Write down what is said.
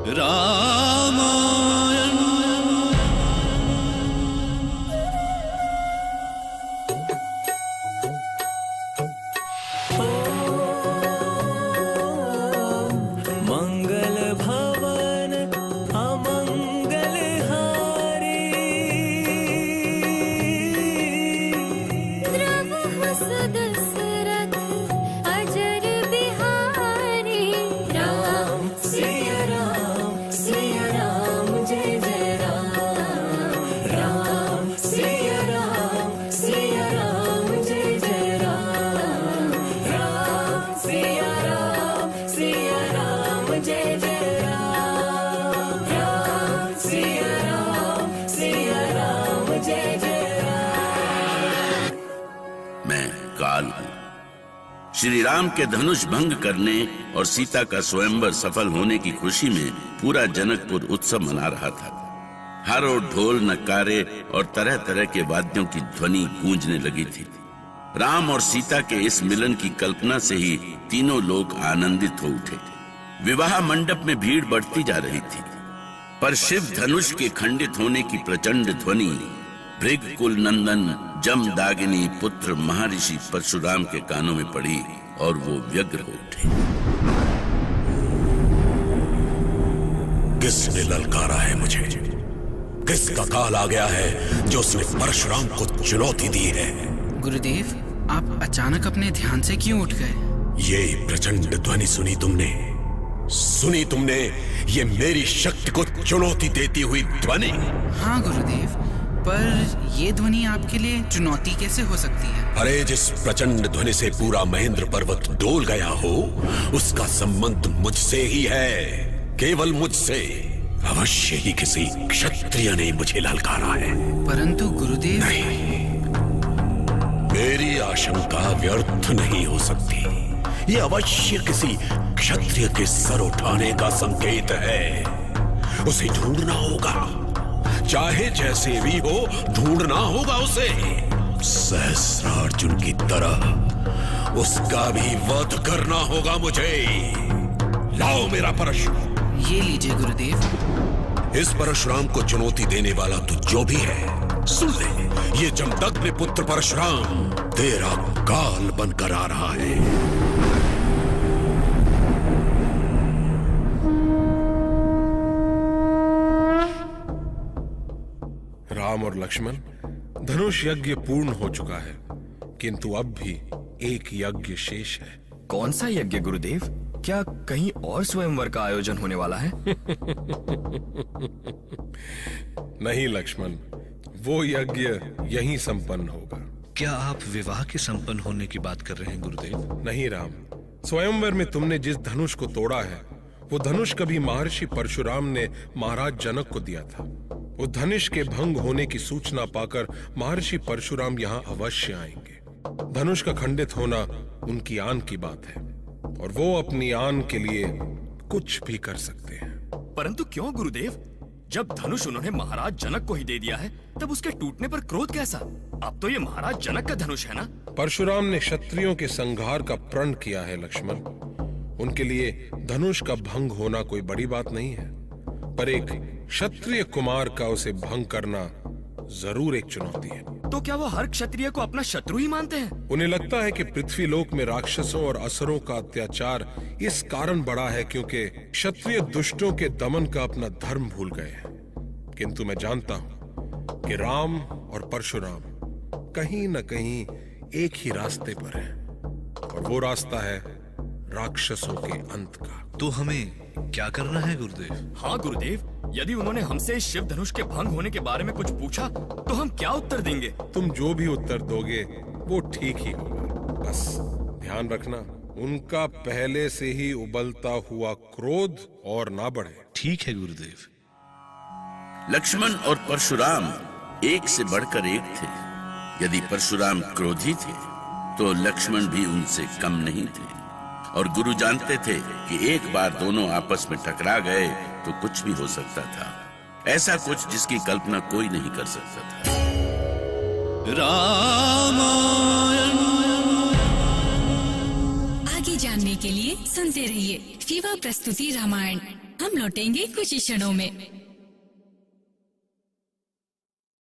रामायण। मंगल भवन अमंगल हारी, द्रवहु सुदशरथ अजर बिहारी। राम सिया राम जय जय राम। राम सिया राम जय जय राम। राम सिया राम जय जय राम। राम सिया राम जय जय राम। मैं काल हूं। श्री राम के धनुष भंग करने और सीता का स्वयंवर सफल होने की खुशी में पूरा जनकपुर उत्सव मना रहा था। हर ओर ढोल नक्कारे और तरह तरह के वाद्यों की ध्वनि गूंजने लगी थी। राम और सीता के इस मिलन की कल्पना से ही तीनों लोग आनंदित हो उठे। विवाह मंडप में भीड़ बढ़ती जा रही थी, पर शिव धनुष के खंडित होने की प्रचंड ध्वनि भृग कुल नंदन जमदागिनी पुत्र महर्षि परशुराम के कानों में पड़ी और वो व्यग्र हो उठे। किसने ललकारा है मुझे? किसका काल आ गया है जो उसने परशुराम को चुनौती दी है? गुरुदेव, आप अचानक अपने ध्यान से क्यों उठ गए? ये प्रचंड ध्वनि सुनी तुमने? ये मेरी शक्ति को चुनौती देती हुई ध्वनि? हाँ गुरुदेव, पर ये ध्वनि आपके लिए चुनौती कैसे हो सकती है? अरे जिस प्रचंड ध्वनि से पूरा महेंद्र पर्वत डोल गया हो, उसका संबंध मुझसे ही है, केवल मुझसे। अवश्य ही किसी क्षत्रिय ने मुझे ललकारा है। परंतु गुरुदेव, नहीं, मेरी आशंका व्यर्थ नहीं हो सकती। ये अवश्य किसी क्षत्रिय के सर उठाने का संकेत है। उसे ढूंढना होगा, चाहे जैसे भी हो, ढूंढना होगा उसे। सहस्रार्जुन की तरह उसका भी वध करना होगा मुझे। लाओ मेरा परशुराम। ये लीजिए गुरुदेव। इस परशुराम को चुनौती देने वाला तू जो भी है, सुन ले, ये जमदग्नि पुत्र परशुराम तेरा काल बनकर आ रहा है। राम और लक्ष्मण, धनुष यज्ञ पूर्ण हो चुका है, किंतु अब भी एक यज्ञ शेष है। कौन सा यज्ञ गुरुदेव? क्या कहीं और स्वयंवर का आयोजन होने वाला है? नहीं लक्ष्मण, वो यज्ञ यहीं संपन्न होगा। क्या आप विवाह के संपन्न होने की बात कर रहे हैं गुरुदेव? नहीं राम, स्वयंवर में तुमने जिस धनुष को तोड़ा है, वो धनुष कभी महर्षि परशुराम ने महाराज जनक को दिया था। वो धनुष के भंग होने की सूचना पाकर महर्षि परशुराम यहाँ अवश्य आएंगे। धनुष का खंडित होना उनकी आन की बात है, और वो अपनी आन के लिए कुछ भी कर सकते हैं। परंतु क्यों गुरुदेव? जब धनुष उन्होंने महाराज जनक को ही दे दिया है, तब उसके टूटने पर क्रोध कैसा? अब तो ये महाराज जनक का धनुष है ना? परशुराम ने क्षत्रियों के संहार का प्रण किया है लक्ष्मण। उनके लिए धनुष का भंग होना कोई बड़ी बात नहीं है, पर एक क्षत्रिय कुमार का उसे भंग करना जरूर एक चुनौती है। तो क्या वो हर क्षत्रिय को अपना शत्रु ही मानते हैं? उन्हें लगता है कि पृथ्वी लोक में राक्षसों और असुरों का अत्याचार इस कारण बढ़ा है क्योंकि क्षत्रिय दुष्टों के दमन का अपना धर्म भूल गए हैं। किंतु मैं जानता हूं कि राम और परशुराम कहीं न कहीं एक ही रास्ते पर हैं, और वो रास्ता है राक्षसों के अंत का। तो हमें क्या करना है गुरुदेव? हाँ गुरुदेव, यदि उन्होंने हमसे इस शिव धनुष के भंग होने के बारे में कुछ पूछा तो हम क्या उत्तर देंगे? तुम जो भी उत्तर दोगे वो ठीक ही होगा। बस ध्यान रखना, उनका पहले से ही उबलता हुआ क्रोध और ना बढ़े। ठीक है गुरुदेव। लक्ष्मण और परशुराम एक से बढ़कर एक थे। यदि परशुराम क्रोधी थे तो लक्ष्मण भी उनसे कम नहीं थे, और गुरु जानते थे कि एक बार दोनों आपस में टकरा गए तो कुछ भी हो सकता था, ऐसा कुछ जिसकी कल्पना कोई नहीं कर सकता था। रामायण। आगे जानने के लिए सुनते रहिए फीवा प्रस्तुति रामायण। हम लौटेंगे कुछ ही क्षणों में।